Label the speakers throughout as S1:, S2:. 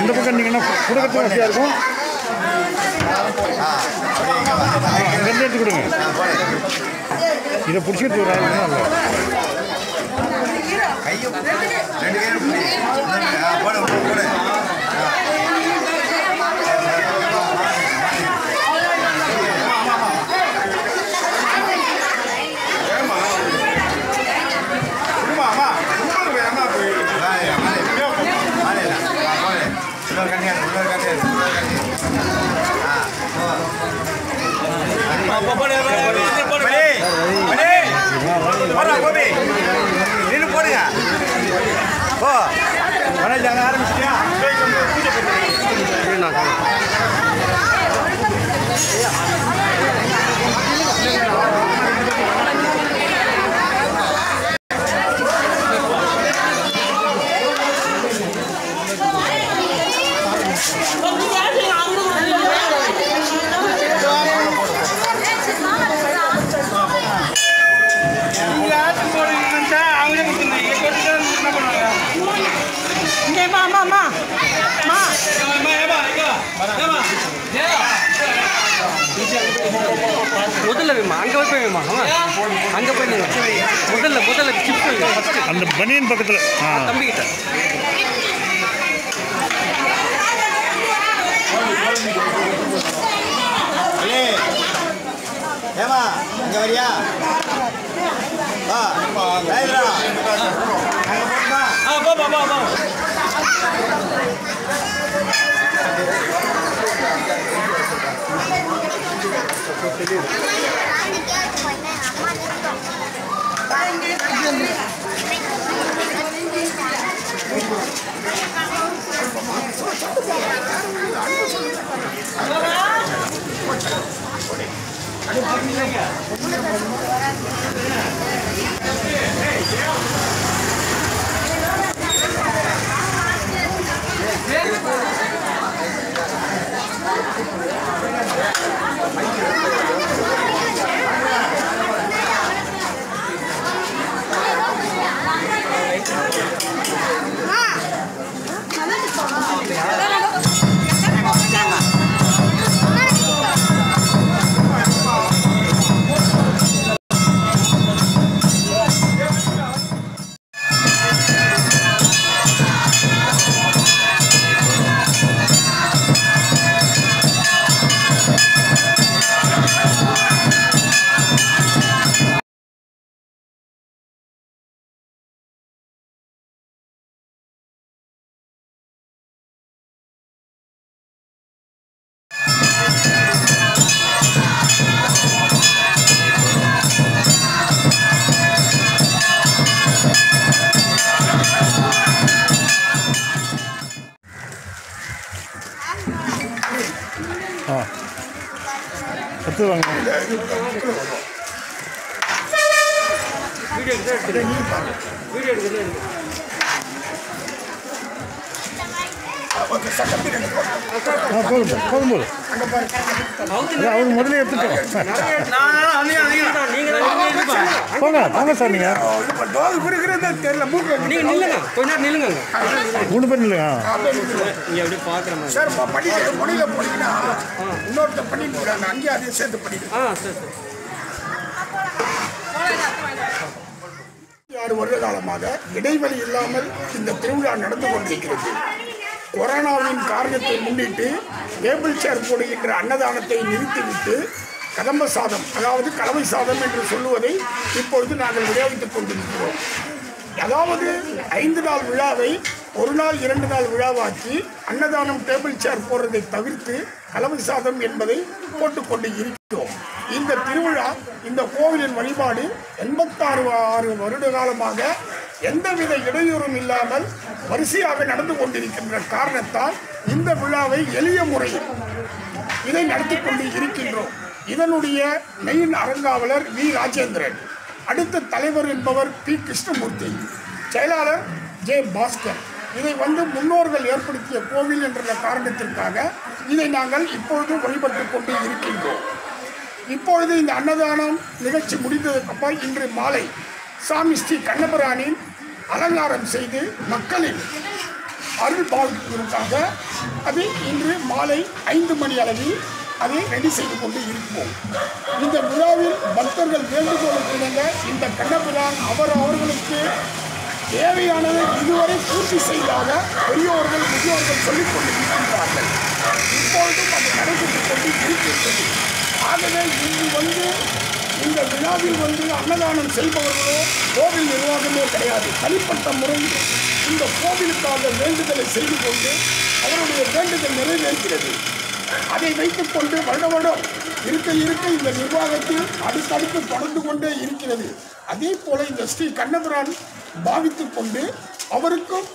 S1: இந்த பக்கம் இருந்தீங்கன்னா கொடுக்கறதுக்கு வசதியாக இருக்கும். அங்கேருந்து எடுத்து கொடுங்க. இதை பிடிச்சிட்டு ஒரு ஆள் இல்லை.
S2: jangan ஆரம்பிச்சிட்டியா அந்த பனியன் பக்கத்தில் தம்பிக்கிட்ட ஏமா அங்க வரியா வா ரைட்ரா போ போ போ போ அவரு முதல்ல எடுத்துட்டோம் போங்க சார் நீங்க தெரியல கொஞ்ச நேரம் நில்லுங்க 3 பேர் நில்லுங்க சார் படியில போனீங்கன்னா இன்னொருத்த பண்ணிட்டு போறாங்க அங்கேயே அதே சேர்த்து படிக்கிறேன் 6 வருட காலமாக இடைவெளி இல்லாமல் இந்த திருவிழா நடந்து கொண்டிருக்கிறது. கொரோனாவின் காரணத்தை முன்னிட்டு டேபிள் சேர் போடுகின்ற அன்னதானத்தை நிறுத்திவிட்டு கதம்ப சாதம், அதாவது கலவை சாதம் என்று சொல்லுவதை இப்பொழுது நாங்கள் விளைவித்துக் கொண்டிருக்கிறோம். அதாவது 5 நாள் விழாவை 1 நாள் 2 நாள் விழாவாக்கி அன்னதானம் டேபிள் சேர் போடுறதை தவிர்த்து கலவை சாதம் என்பதை போட்டுக்கொண்டு இருக்கிறோம். இந்த திருவிழா, இந்த கோவிலின் வழிபாடு 86 வருட காலமாக எந்தவித இடையூறும் இல்லாமல் வரிசையாக நடந்து கொண்டிருக்கின்ற காரணத்தால் இந்த விழாவை எளிய முறையில் இதை நடத்தி கொண்டு இருக்கின்றோம். இதனுடைய மெயின் அறங்காவலர் வி ராஜேந்திரன், அடுத்த தலைவர் என்பவர் பி கிருஷ்ணமூர்த்தி, செயலாளர் ஜே பாஸ்கர். இதை முன்னோர்கள் ஏற்படுத்திய கோவில் என்ற காரணத்திற்காக இதை நாங்கள் இப்பொழுது வழிபட்டு கொண்டு இருக்கின்றோம். இப்பொழுது இந்த அன்னதானம் நிகழ்ச்சி முடிந்ததுக்கப்புறம் இன்று மாலை சாமி ஸ்ரீ கண்ணபிரானின் அலங்காரம் செய்து மக்களின் அருள் பாவிப்பதற்காக அது இன்று மாலை 5 மணி அளவில் அதை ரெடி செய்து கொண்டு இருப்போம். இந்த விழாவில் பக்தர்கள் வேண்டுகோளுக்கு இணங்க இந்த கண்ணபிரான் அவர்களுக்கு தேவையானதை இதுவரை பூர்த்தி செய்தாக பெரியோர்கள் முதியோர்கள் சொல்லிக் கொண்டு இருக்கின்றார்கள். இப்பொழுதும் அது நடைபெற்றுக் கொண்டு இருக்கின்றது. ஆகவே இங்கு இந்த விழாவில் அன்னதானம் செய்பவர்களோ கோவில் நிர்வாகமோ கிடையாது. தனிப்பட்ட முறையில் இந்த கோவிலுக்காக வேண்டுதலை செய்து கொண்டு அவருடைய வேண்டுதல் நிறைவேற்கிறது. அதை வைத்துக் கொண்டு வருடம் இருக்க இந்த நிர்வாகத்தில் அடுத்தடுத்து தொடர்ந்து கொண்டே இருக்கிறது. அதே போல இந்த ஸ்ரீ கண்ணபிரான் பாவித்துக் கொண்டு அவருக்கும்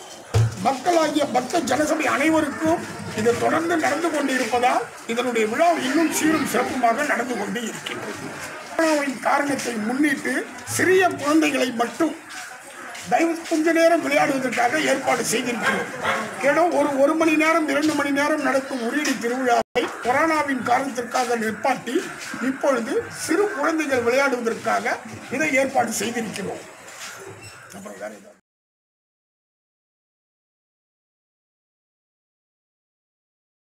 S2: மக்களாகிய பக்த ஜனசபை அனைவருக்கும் இது தொடர்ந்து நடந்து கொண்டு இருப்பதால் இதனுடைய விழா இன்னும் சீரும் சிறப்புமாக நடந்து கொண்டு இருக்கின்றது. கொரோனாவின் காரணத்தை முன்னிட்டு சிறிய குழந்தைகளை மட்டும் தயவு கொஞ்ச நேரம் விளையாடுவதற்காக ஏற்பாடு செய்திருக்கிறோம். ஏதோ ஒரு மணி நேரம் 2 மணி நேரம் நடக்கும் உரியடி திருவிழாவை கொரோனாவின் காரணத்திற்காக நிற்பாட்டி இப்பொழுது சிறு குழந்தைகள் விளையாடுவதற்காக இதை ஏற்பாடு செய்திருக்கிறோம்.